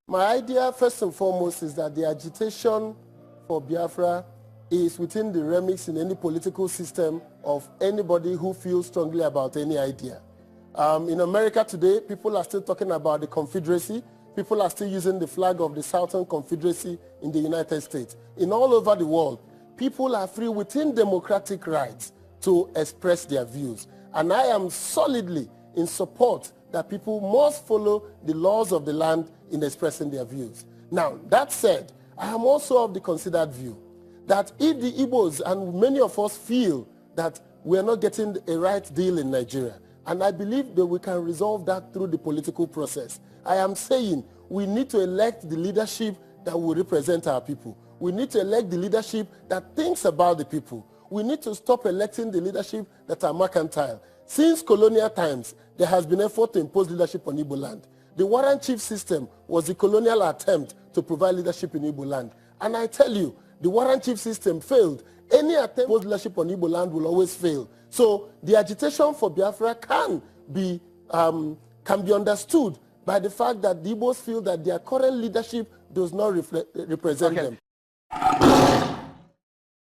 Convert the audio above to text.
My idea, first and foremost, is that the agitation for Biafra is within the remix in any political system of anybody who feels strongly about any idea. In America today, people are still talking about the Confederacy. People are still using the flag of the Southern Confederacy in the United States. In all over the world, people are free within democratic rights to express their views. And I am solidly in support that people must follow the laws of the land in expressing their views. Now, that said, I am also of the considered view that if the Igbos and many of us feel that we are not getting a right deal in Nigeria, and I believe that we can resolve that through the political process, I am saying we need to elect the leadership that will represent our people. We need to elect the leadership that thinks about the people. We need to stop electing the leadership that are mercantile. Since colonial times, there has been effort to impose leadership on Igbo land. The warrant chief system was the colonial attempt to provide leadership in Igbo land. And I tell you, the warrant chief system failed. Any attempt to impose leadership on Igbo land will always fail. So the agitation for Biafra can be understood by the fact that the Igbos feel that their current leadership does not represent them.